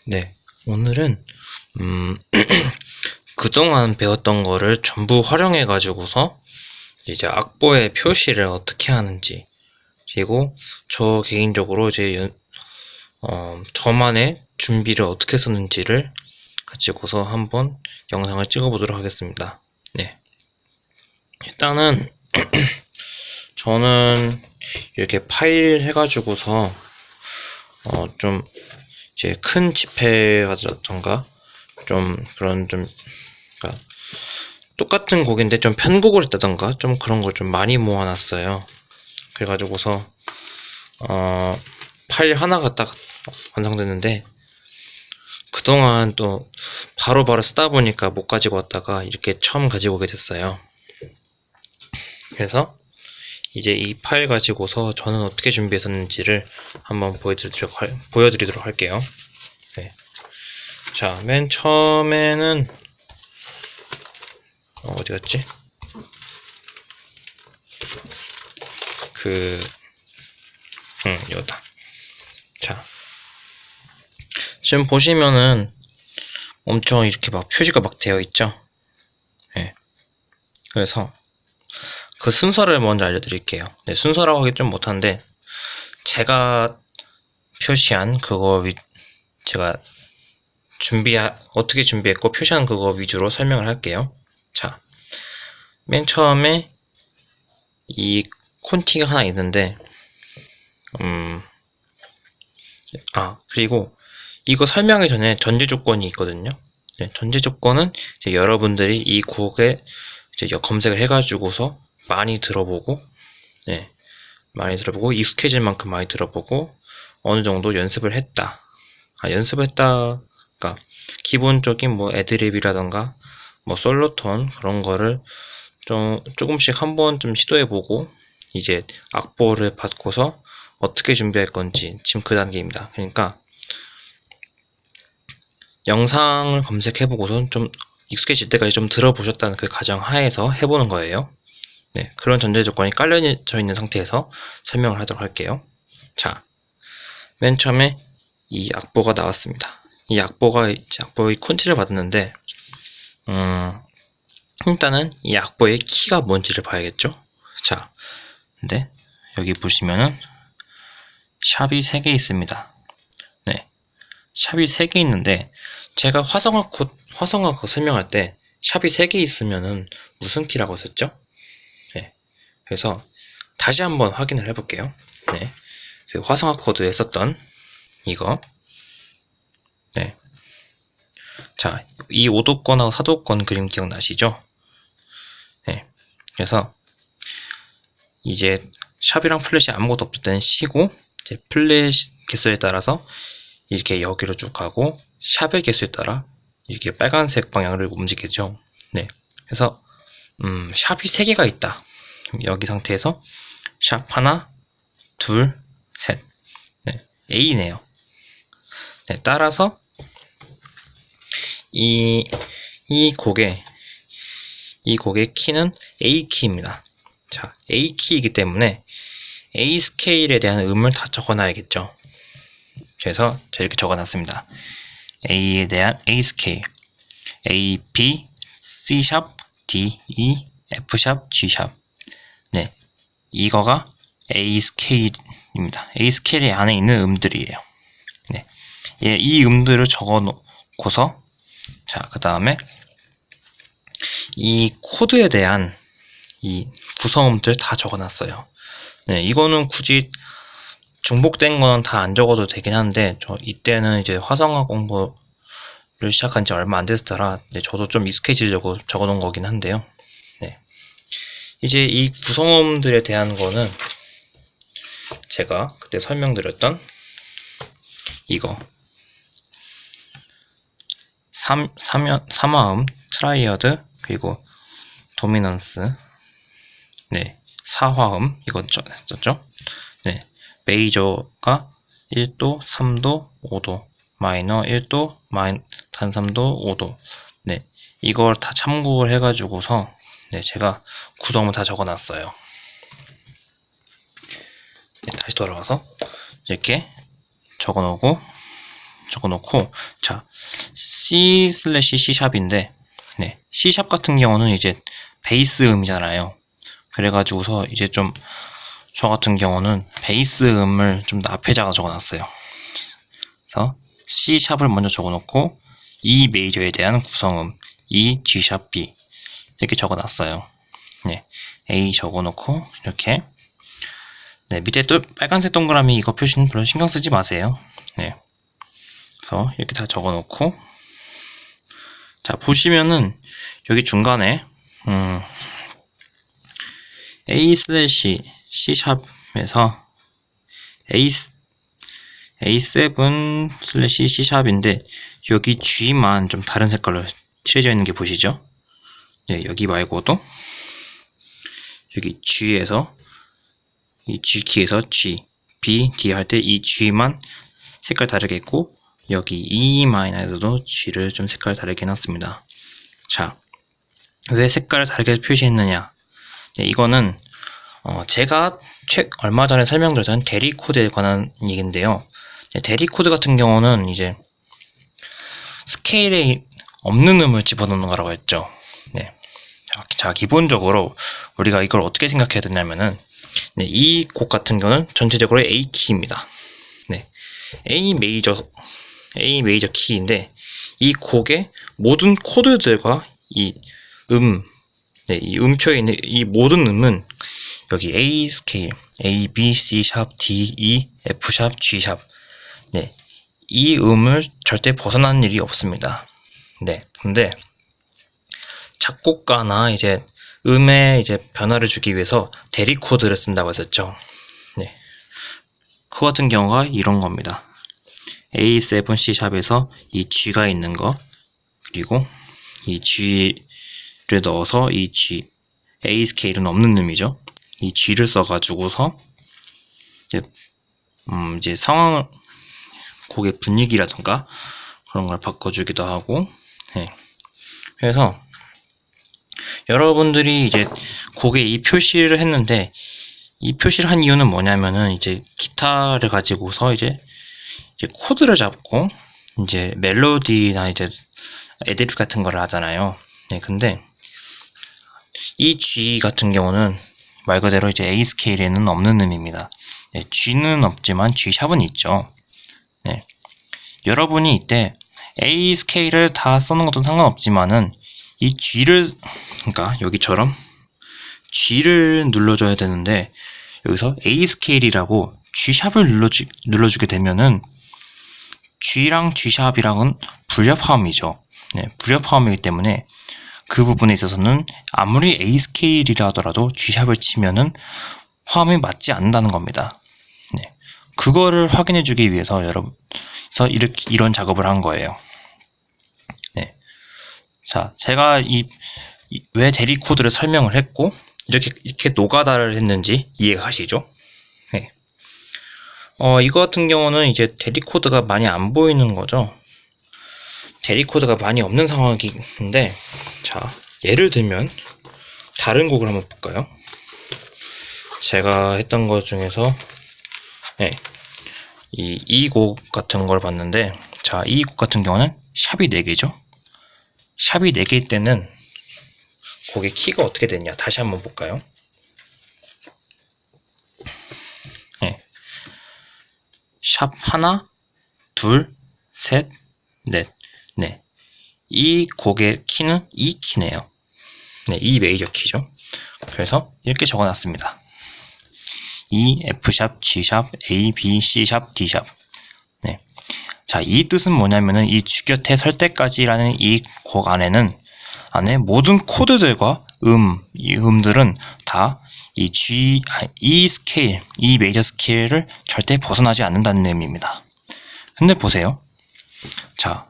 네, 오늘은 그동안 배웠던 거를 전부 활용해 가지고서 이제 악보의 표시를 어떻게 하는지, 그리고 저 개인적으로 저만의 준비를 어떻게 썼는지를 가지고서 한번 영상을 찍어 보도록 하겠습니다. 네, 일단은 저는 이렇게 파일 해가지고서 좀 이제 큰 집회라던가 좀 그런 그러니까 똑같은 곡인데 좀 편곡을 했다던가 좀 그런 걸 좀 많이 모아놨어요. 그래가지고서 파일 하나가 딱 완성됐는데, 그동안 또 바로바로 쓰다 보니까 못 가지고 왔다가 이렇게 처음 가지고 오게 됐어요. 그래서 이제 이 파일 가지고서 저는 어떻게 준비했었는지를 한번 보여드리도록 할게요. 네. 자, 맨 처음에는 어디 갔지? 이거다. 자, 지금 보시면은 엄청 이렇게 막 표시가 막 되어 있죠? 네. 그래서 그 순서를 먼저 알려드릴게요. 네, 순서라고 하기 좀 못한데, 제가 표시한 그거 제가 어떻게 준비했고 표시한 그거 위주로 설명을 할게요. 자, 맨 처음에 이 콘티가 하나 있는데, 그리고 이거 설명하기 전에 전제 조건이 있거든요. 네, 전제 조건은 이제 여러분들이 이 곡에 이제 검색을 해가지고서 많이 들어보고, 네, 많이 들어보고 익숙해질 만큼 많이 들어보고 어느 정도 연습을 했다. 그러니까 기본적인 뭐 애드립이라던가 뭐 솔로톤 그런 거를 좀 조금씩 한번 좀 시도해보고 이제 악보를 받고서 어떻게 준비할 건지 지금 그 단계입니다. 그러니까 영상을 검색해보고선 좀 익숙해질 때까지 좀 들어보셨다는 그 가정 하에서 해보는 거예요. 네, 그런 전제 조건이 깔려져 있는 상태에서 설명을 하도록 할게요. 자, 맨 처음에 이 악보가 나왔습니다. 이 악보의 콘티를 받았는데, 일단은 이 악보의 키가 뭔지를 봐야겠죠? 자, 근데 여기 보시면은 샵이 3개 있습니다. 네, 샵이 3개 있는데, 제가 화성학 설명할 때 샵이 3개 있으면은 무슨 키라고 썼죠? 네, 그래서 다시 한번 확인을 해볼게요. 네, 그 화성학 코드에 썼던 이거. 네. 자, 이 5도권하고 4도권 그림 기억나시죠? 네. 그래서 이제 샵이랑 플랫이 아무것도 없을 때는 C고, 이제 플랫 개수에 따라서 이렇게 여기로 쭉 가고, 샵의 개수에 따라 이렇게 빨간색 방향으로 움직이죠. 네. 그래서 샵이 3개가 있다. 여기 상태에서 샵 하나, 둘, 셋. 네. A네요. 네. 따라서 이 곡의 키는 A 키입니다. 자, A 키이기 때문에 A 스케일에 대한 음을 다 적어놔야겠죠. 그래서 제가 이렇게 적어놨습니다. A에 대한 A 스케일, A, B, C 샵, D, E, F 샵, G 샵. 네, 이거가 A 스케일입니다. A 스케일 안에 있는 음들이에요. 네, 이 음들을 적어놓고서, 자, 그 다음에 이 코드에 대한 이 구성음들 다 적어놨어요. 네, 이거는 굳이 중복된 건 다 안 적어도 되긴 한데, 이때는 이제 화성학 공부를 시작한 지 얼마 안 됐더라. 네, 저도 좀 익숙해지려고 적어놓은 거긴 한데요. 네, 이제 이 구성음들에 대한 거는 제가 그때 설명드렸던 이거 3화음, 트라이어드, 그리고 도미넌스, 네, 4화음, 이거 썼죠? 네, 메이저가 1도, 3도, 5도, 마이너 1도, 단 3도, 5도. 네, 이걸 다 참고를 해가지고서, 네, 제가 구성을 다 적어놨어요. 네, 다시 돌아가서, 이렇게 적어놓고, 적어놓고, 자, C/C샵인데, 네, C샵 같은 경우는 이제 베이스 음이잖아요. 그래가지고서 이제 좀, 저 같은 경우는 베이스 음을 좀 더 앞에다가 적어놨어요. 그래서 C샵을 먼저 적어놓고, E 메이저에 대한 구성음, E, G샵, B. 이렇게 적어놨어요. 네, A 적어놓고, 이렇게. 네, 밑에 또 빨간색 동그라미 이거 표시는 별로 신경 쓰지 마세요. 네. 그래서 이렇게 다 적어놓고, 자, 보시면은, 여기 중간에, A/C샵에서 A7/C샵인데, 여기 G만 좀 다른 색깔로 칠해져 있는 게 보시죠? 네, 여기 말고도, 여기 G에서, 이 G키에서 G, B, D 할 때 이 G만 색깔 다르게 있고, 여기 E-에서도 G를 좀 색깔 다르게 해놨습니다. 자, 왜 색깔을 다르게 표시했느냐? 네, 이거는 제가 얼마 전에 설명드렸던 대리 코드에 관한 얘기인데요. 네, 대리 코드 같은 경우는 이제 스케일에 없는 음을 집어넣는 거라고 했죠. 네. 자, 기본적으로 우리가 이걸 어떻게 생각해야 되냐면은, 네, 이 곡 같은 경우는 전체적으로 A 키입니다. 네, A 메이저 키인데, 이 곡의 모든 코드들과 이 네, 이 음표에 있는 이 모든 음은 여기 A 스케일, A, B, C 샵, D, E, F 샵, G 샵. 네, 이 음을 절대 벗어나는 일이 없습니다. 네, 근데 작곡가나 이제 음에 이제 변화를 주기 위해서 대리 코드를 쓴다고 했었죠. 네, 그 같은 경우가 이런 겁니다. A7 C샵에서 이 G가 있는 거, 그리고 이 G를 넣어서 이 G, A 스케일은 없는 음이죠. 이 G를 써가지고서 이제 상황, 곡의 분위기라던가 그런 걸 바꿔주기도 하고, 네. 그래서 여러분들이 이제 곡에 이 표시를 했는데, 이 표시를 한 이유는 뭐냐면은, 이제 기타를 가지고서 이제 코드를 잡고 이제 멜로디나 이제 애드립 같은 걸 하잖아요. 네, 근데 이 G 같은 경우는 말 그대로 이제 A 스케일에는 없는 음입니다. 네, G는 없지만 G 샵은 있죠. 네, 여러분이 이때 A 스케일을 다 써는 것도 상관없지만은 이 G를, 그러니까 여기처럼 G를 눌러줘야 되는데, 여기서 A 스케일이라고 G 샵을 눌러주게 되면은 G랑 G 샵이랑은 불협화음이죠. 네, 불협화음이기 때문에 그 부분에 있어서는 아무리 A 스케일이라 하더라도 G 샵을 치면은 화음이 맞지 않는다는 겁니다. 네, 그거를 확인해주기 위해서 이런 작업을 한 거예요. 네, 자, 제가 왜 대리 코드를 설명을 했고 이렇게 노가다를 했는지 이해가 가시죠? 네. 이거 같은 경우는 이제 대리 코드가 많이 안 보이는 거죠. 대리 코드가 많이 없는 상황인데, 자, 예를 들면 다른 곡을 한번 볼까요? 제가 했던 것 중에서 네, 이 곡 같은 걸 봤는데, 자, 이 곡 같은 경우는 샵이 4개죠. 샵이 4개일 때는 곡의 키가 어떻게 되냐, 다시 한번 볼까요? 네. 샵 하나, 둘, 셋, 넷. 네. 이 곡의 키는 E 키네요. 네, E 메이저 키죠. 그래서 이렇게 적어놨습니다. E, F 샵, G 샵, A, B, C 샵, D 샵. 네. 자, 이 뜻은 뭐냐면은 이 G 곁에 설 때까지라는 이 곡 안에 모든 코드들과 이 음들은 다 이 E 스케일, E 메이저 스케일을 절대 벗어나지 않는다는 의미입니다. 근데 보세요. 자,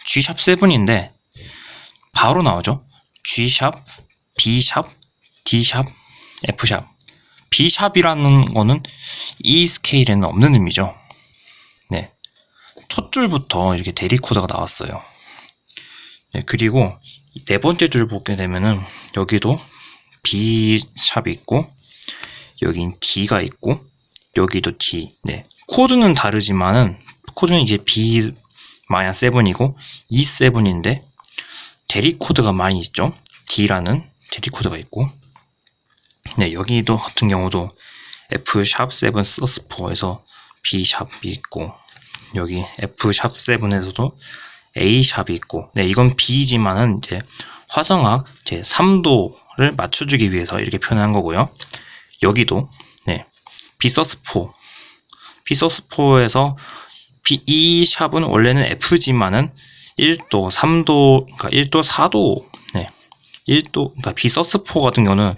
G 샵 7인데 바로 나오죠. G 샵, B 샵, D 샵, F 샵. B 샵이라는 거는 E 스케일에는 없는 의미죠. 네. 첫 줄부터 이렇게 대리 코드가 나왔어요. 네, 그리고 네 번째 줄 보게 되면은 여기도 B 샵이 있고, 여긴 D가 있고, 여기도 D. 네. 코드는 다르지만은, 코드는 이제 B 마이너7이고 E7인데 대리 코드가 많이 있죠. D라는 대리 코드가 있고, 네, 여기도 같은 경우도 F#7 sus4에서 B#이 있고, 여기 F#7에서도 A#이 있고, 네, 이건 B지만은 이제 화성학 제 3도를 맞춰주기 위해서 이렇게 표현한 거고요. 여기도, 네, B sus4에서 이 샵은 원래는 F지만은 1도, 3도, 그러니까 1도, 4도, 네, 1도, 그러니까 B sus4 같은 경우는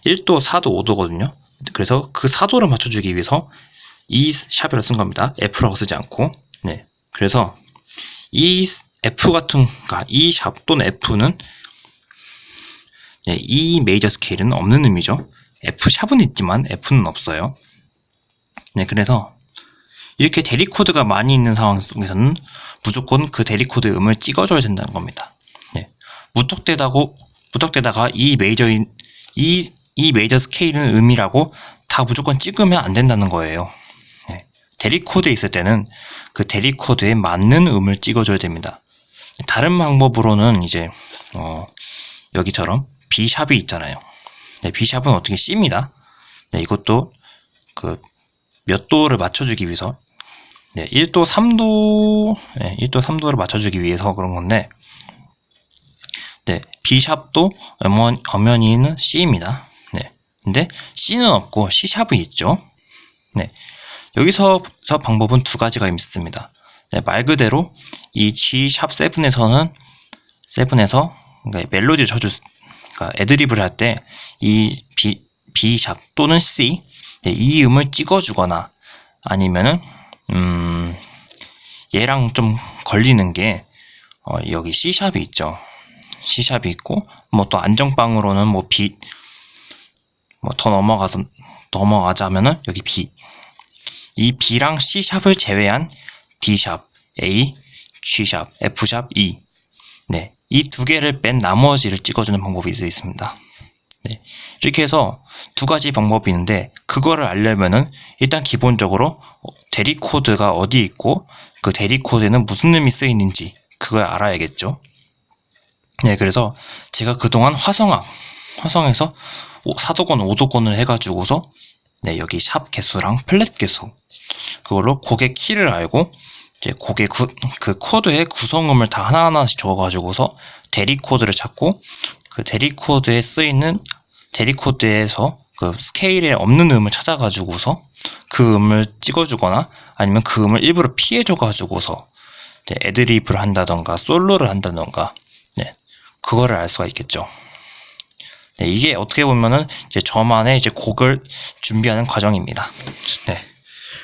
1도, 4도, 5도거든요. 그래서 그 4도를 맞춰주기 위해서 이 샵이라고 쓴 겁니다. F라고 쓰지 않고. 네. 그래서 이 F 같은, 그러니까 이 샵 또는 F는, 네, 이 메이저 스케일은 없는 의미죠. F 샵은 있지만 F는 없어요. 네. 그래서 이렇게 대리 코드가 많이 있는 상황 속에서는 무조건 그 대리 코드의 음을 찍어줘야 된다는 겁니다. 네. 무턱대다가 이 메이저 스케일은 음이라고 다 무조건 찍으면 안 된다는 거예요. 네. 대리 코드에 있을 때는 그 대리 코드에 맞는 음을 찍어줘야 됩니다. 다른 방법으로는 이제 여기처럼 B샵이 있잖아요. 네, B샵은 어떻게 C입니다. 네, 이것도 그 몇 도를 맞춰주기 위해서, 네, 1도, 3도, 네, 1도, 3도를 맞춰주기 위해서 그런 건데, 네, B샵도 엄연히는 C입니다. 네, 근데 C는 없고 C샵이 있죠. 네, 여기서 방법은 두 가지가 있습니다. 네, 말 그대로 이 G#7에서 그러니까 멜로디를 그러니까 애드리브를 할 때 이 B샵 또는 C, 네, 이 음을 찍어주거나 아니면은 얘랑 좀 걸리는 게 여기 C샵이 있죠. C샵이 있고, 뭐 또 안정빵으로는 뭐 B, 뭐 더 넘어가자면은 여기 B. 이 B랑 C샵을 제외한 D샵, A, G샵, F샵, E. 네. 이 두 개를 뺀 나머지를 찍어주는 방법이 있습니다. 네. 이렇게 해서 두 가지 방법이 있는데, 그거를 알려면은 일단 기본적으로 대리 코드가 어디 있고, 그 대리 코드에는 무슨 음이 쓰이는지 그걸 알아야겠죠. 네, 그래서 제가 그동안 화성에서 4도건, 5도건을 해가지고서, 네, 여기 샵 개수랑 플랫 개수, 그걸로 곡의 키를 알고, 이제 곡의 그 코드의 구성음을 다 하나하나씩 적어가지고서 대리 코드를 찾고, 그 대리 코드에 쓰이는, 대리 코드에서 그 스케일에 없는 음을 찾아가지고서 그 음을 찍어주거나 아니면 그 음을 일부러 피해줘가지고서 이제 애드리브를 한다던가 솔로를 한다던가, 네, 그거를 알 수가 있겠죠. 네, 이게 어떻게 보면은 이제 저만의 이제 곡을 준비하는 과정입니다. 네.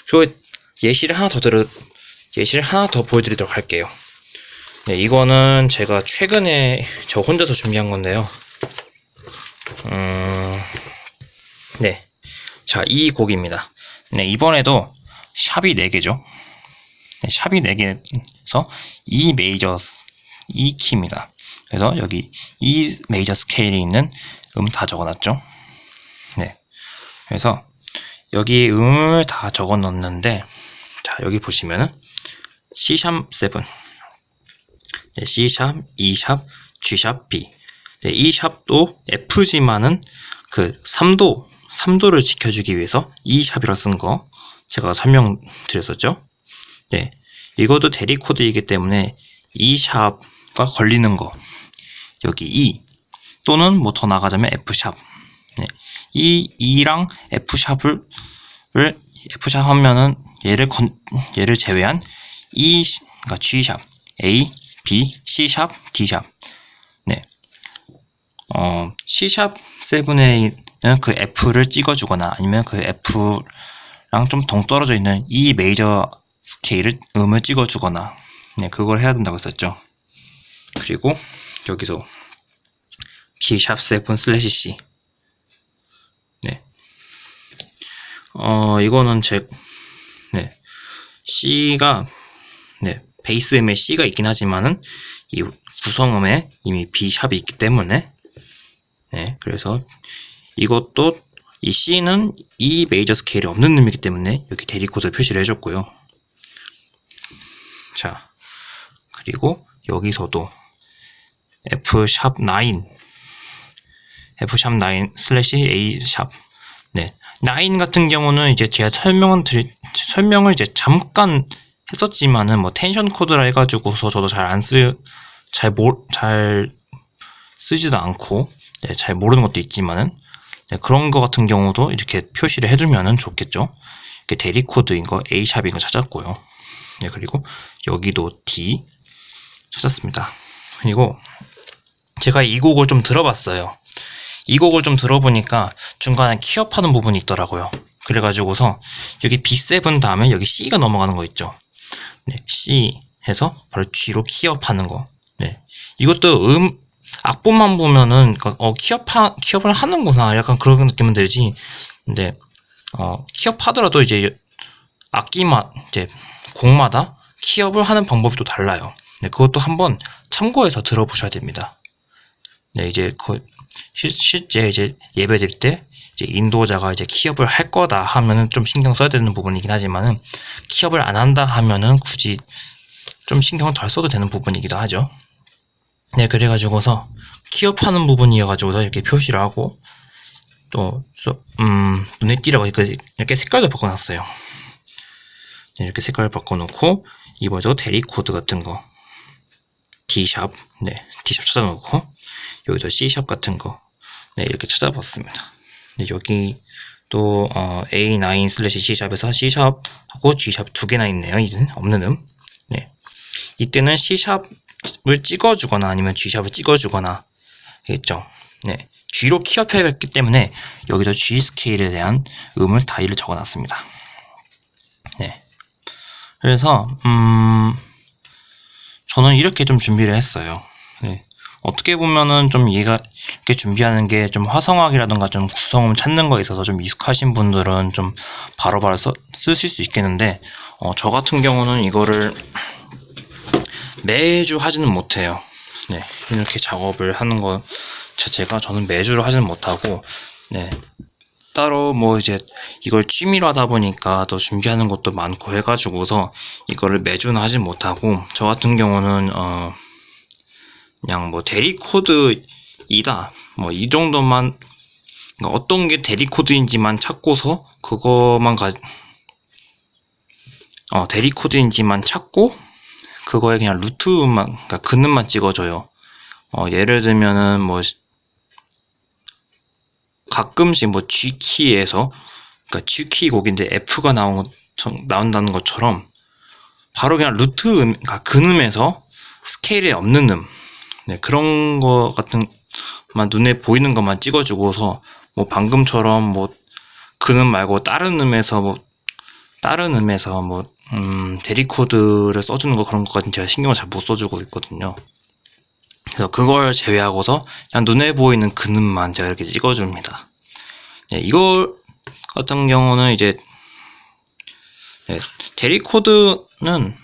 그리고 예시를 하나 더 보여드리도록 할게요. 네, 이거는 제가 최근에 저 혼자서 준비한 건데요. 네. 자, 이 곡입니다. 네, 이번에도 샵이 4개죠. 네, 샵이 4개에서 E 메이저, E 키입니다. 그래서 여기 E 메이저 스케일이 있는 음 다 적어놨죠. 네. 그래서 여기 음을 다 적어 넣었는데, 자, 여기 보시면은 C#7, 네, C샵, E샵, G샵, B. 네, 이 샵도 F지만은 그 3도를 지켜주기 위해서 이 샵이라 쓴 거 제가 설명드렸었죠. 네, 이것도 대리 코드이기 때문에 이 샵과 걸리는 거 여기 E 또는 뭐 더 나가자면 F샵. 네, 이 E랑 F샵 하면은 얘를 제외한 E, 그러니까 G샵, A, B, C샵, D샵. 네. C#7에는 그 F를 찍어주거나 아니면 그 F랑 좀 동떨어져 있는 이 메이저 스케일을 음을 찍어주거나, 네, 그걸 해야 된다고 했었죠. 그리고 여기서 B#7/C. 네. 이거는 네. C가, 네, 베이스음에 C가 있긴 하지만은 이 구성음에 이미 B샵이 있기 때문에, 네, 그래서 이것도 이 C는 이 메이저 스케일이 없는 음이기 때문에 여기 대리 코드 표시를 해줬고요. 자, 그리고 여기서도 F#9 A#. 네. 9 같은 경우는 이제 제가 설명을 이제 잠깐 했었지만은 뭐 텐션 코드라 해가지고서 저도 잘 쓰지도 않고, 네, 잘 모르는 것도 있지만은, 네, 그런 거 같은 경우도 이렇게 표시를 해두면은 좋겠죠. 이렇게 대리 코드인 거 A#인 거 찾았고요. 네, 그리고 여기도 D 찾았습니다. 그리고 제가 이 곡을 좀 들어봤어요. 이 곡을 좀 들어보니까 중간에 키업하는 부분이 있더라고요. 그래가지고서 여기 B7 다음에 여기 C가 넘어가는 거 있죠. 네, C 해서 바로 G로 키업하는 거. 네, 이것도 악보만 보면은 키업을 하는구나 약간 그런 느낌은 들지. 근데 키업하더라도 이제 이제 곡마다 키업을 하는 방법이 또 달라요. 네, 그것도 한번 참고해서 들어보셔야 됩니다. 네, 이제 실제 이제 예배 드릴 때 이제 인도자가 이제 키업을 할 거다 하면은 좀 신경 써야 되는 부분이긴 하지만은 키업을 안 한다 하면은 굳이 좀 신경을 덜 써도 되는 부분이기도 하죠. 네, 그래가지고서 키업하는 부분이어가지고서 이렇게 표시를 하고 또 눈에 띄라고 이렇게 색깔도 바꿔놨어요. 네, 이렇게 색깔을 바꿔놓고 이번에도 대리 코드 같은 거 D#, 네, D# 찾아놓고 여기도 C# 같은 거, 네, 이렇게 찾아봤습니다. 네, 여기 또 A9/C샵에서 C샵하고 G샵 두 개나 있네요. 이제는 없는 네, 이때는 C샵을 찍어주거나 아니면 G샵을 찍어주거나 겠죠. 네, G로 키업했기 때문에 여기서 G 스케일에 대한 다이를 적어놨습니다. 네, 그래서 저는 이렇게 좀 준비를 했어요. 네. 어떻게 보면은 좀 얘가 이렇게 준비하는 게 좀 화성학이라던가 좀 구성음 찾는 거에 있어서 좀 익숙하신 분들은 좀 바로바로 쓰실 수 있겠는데, 저 같은 경우는 이거를 매주 하지는 못해요. 네. 이렇게 작업을 하는 거 자체가 저는 매주로 하지는 못하고, 네. 따로 뭐 이제 이걸 취미로 하다 보니까 또 준비하는 것도 많고 해가지고서 이거를 매주는 하지 못하고, 저 같은 경우는 그냥 뭐 대리 코드이다 뭐 이 정도만, 그러니까 어떤 게 대리 코드인지만 찾고서 그거만 대리 코드인지만 찾고 그거에 그냥 루트만, 그러니까 근음만 찍어줘요. 예를 들면은 뭐 가끔씩 뭐 G키에서, 그러니까 G키 곡인데 F가 나온다는 것처럼 바로 그냥 그러니까 근음에서 스케일에 없는 네, 그런 거 같은 눈에 보이는 것만 찍어주고서 뭐 방금처럼 뭐 근음 말고 다른 음에서 대리 코드를 써주는 거, 그런 것까지는 제가 신경을 잘 못 써주고 있거든요. 그래서 그걸 제외하고서 그냥 눈에 보이는 근음만 제가 이렇게 찍어줍니다. 네, 이거 같은 경우는 이제 네, 대리 코드는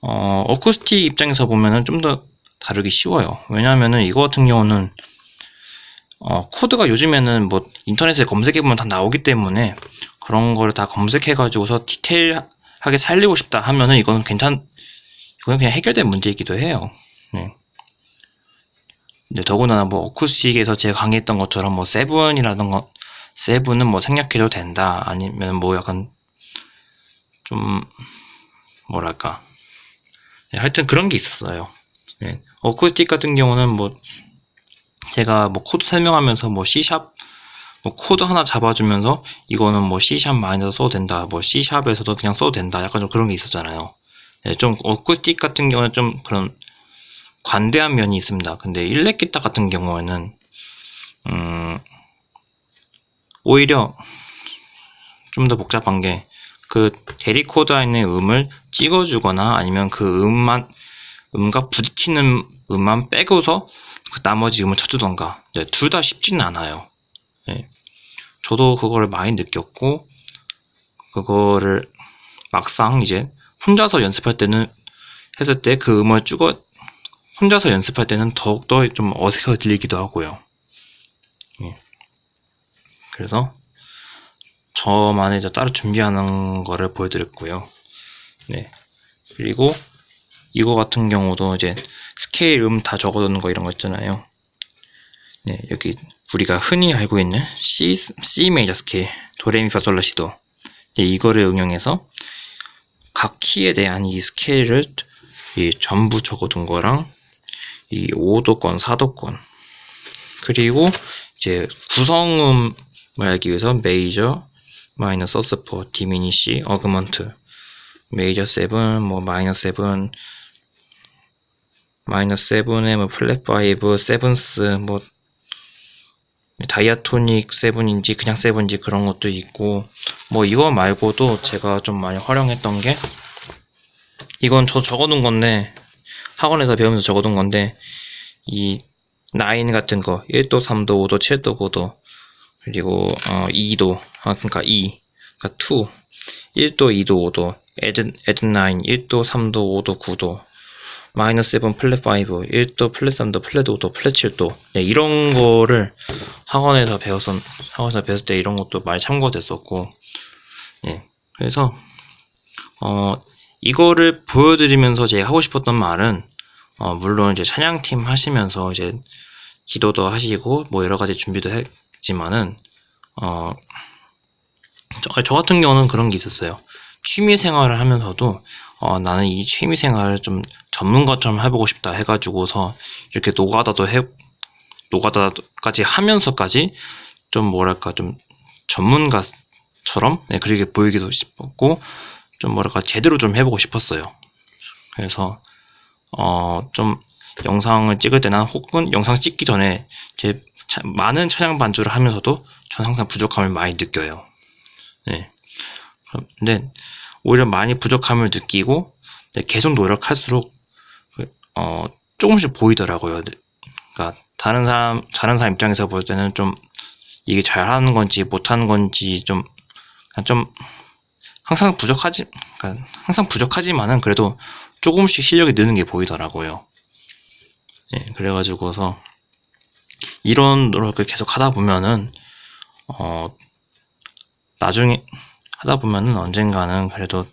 어쿠스틱 입장에서 보면은 좀 더 다루기 쉬워요. 왜냐하면은 이거 같은 경우는 코드가 요즘에는 뭐 인터넷에 검색해보면 다 나오기 때문에 그런 거를 다 검색해가지고서 디테일하게 살리고 싶다 하면은 이건 그냥 해결된 문제이기도 해요. 네. 근데 더군다나 뭐 어쿠스틱에서 제가 강의했던 것처럼 뭐 세븐은 뭐 생략해도 된다, 아니면 뭐 약간 좀 뭐랄까, 네, 하여튼 그런 게 있었어요. 네. 어쿠스틱 같은 경우는 뭐 제가 뭐 코드 설명하면서 뭐 C샵 뭐 코드 하나 잡아주면서 이거는 뭐 C샵 마이너로 써도 된다, 뭐 C샵에서도 그냥 써도 된다, 약간 좀 그런 게 있었잖아요. 네, 좀 어쿠스틱 같은 경우는 좀 그런 관대한 면이 있습니다. 근데 일렉 기타 같은 경우에는 오히려 좀 더 복잡한 게, 그 대리 코드에 있는 음을 찍어주거나 아니면 그 음과 부딪히는 음만 빼고서 그 나머지 음을 쳐주던가, 네, 둘 다 쉽지는 않아요. 네. 저도 그거를 많이 느꼈고, 그거를 막상 이제 혼자서 연습할 때는 했을 때 그 음을 혼자서 연습할 때는 더욱더 좀 어색하게 들리기도 하고요. 네. 그래서 저만의 따로 준비하는 거를 보여드렸고요. 네. 그리고 이거 같은 경우도 이제 스케일 다 적어두는 거 이런 거 있잖아요. 네, 여기 우리가 흔히 알고 있는 C 메이저 스케일, 도레미파솔라시도. 네, 이거를 응용해서 각 키에 대한 이 스케일을 전부 적어둔 거랑 이 5도권, 4도권, 그리고 이제 구성음을 알기 위해서 메이저, 마이너스 서스포, 디미니시, 어그먼트, 메이저 7, 뭐 마이너스 7, 마이너스 7에 뭐 플랫 5, 세븐스, 뭐 다이아토닉 7인지 그냥 7인지 그런 것도 있고, 뭐 이거 말고도 제가 좀 많이 활용했던 게, 이건 저 적어둔 건데 학원에서 배우면서 적어둔 건데, 이 9 같은 거 1도, 3도, 5도, 7도, 9도, 그리고 2도, 그러니까 2, 그러니까 2, 1도, 2도, 5도, add 9, 1도, 3도, 5도, 9도, 마이너스 7, 플랫 5, 1도, 플랫 3도, 플랫 5도, 플랫 7도. 네, 이런 거를 학원에서 배웠을 때 이런 것도 많이 참고가 됐었고, 네, 그래서 이거를 보여드리면서 제가 하고 싶었던 말은, 물론 이제 찬양팀 하시면서 이제 기도도 하시고 뭐 여러 가지 준비도 했지만은, 저 같은 경우는 그런 게 있었어요. 취미 생활을 하면서도 나는 이 취미 생활을 좀 전문가처럼 해보고 싶다 해가지고서 이렇게 노가다까지 하면서까지 좀 뭐랄까 좀 전문가처럼, 네, 그렇게 보이기도 싶었고, 좀 뭐랄까 제대로 좀 해보고 싶었어요. 그래서 좀 영상을 찍을 때나 혹은 영상 찍기 전에 제 많은 찬양 반주를 하면서도 전 항상 부족함을 많이 느껴요. 네. 근데 오히려 많이 부족함을 느끼고 계속 노력할수록 조금씩 보이더라고요. 그러니까 다른 사람 입장에서 볼 때는 좀 이게 잘하는 건지 못하는 건지 좀 항상 부족하지만은 그래도 조금씩 실력이 느는 게 보이더라고요. 예, 그래가지고서 이런 노력을 계속 하다 보면은 나중에 하다 보면은 언젠가는 그래도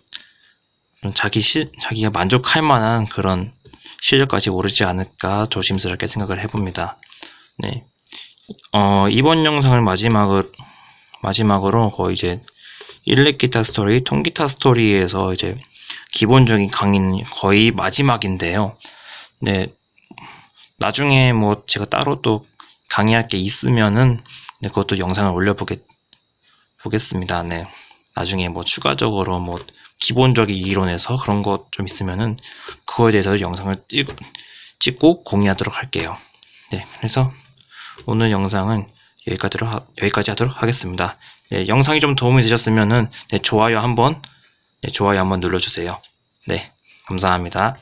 좀 자기가 만족할 만한 그런 실력까지 오르지 않을까 조심스럽게 생각을 해봅니다. 네. 이번 영상을 마지막으로 거의 이제 일렉기타 스토리, 통기타 스토리에서 이제 기본적인 강의는 거의 마지막인데요. 네. 나중에 뭐 제가 따로 또 강의할 게 있으면은 네, 그것도 영상을 올려보겠습니다. 네. 나중에 뭐 추가적으로 뭐 기본적인 이론에서 그런 것 좀 있으면은 그거에 대해서 영상을 찍고 공유하도록 할게요. 네, 그래서 오늘 영상은 여기까지 하도록 하겠습니다. 네, 영상이 좀 도움이 되셨으면은 네, 좋아요 한번 눌러주세요. 네, 감사합니다.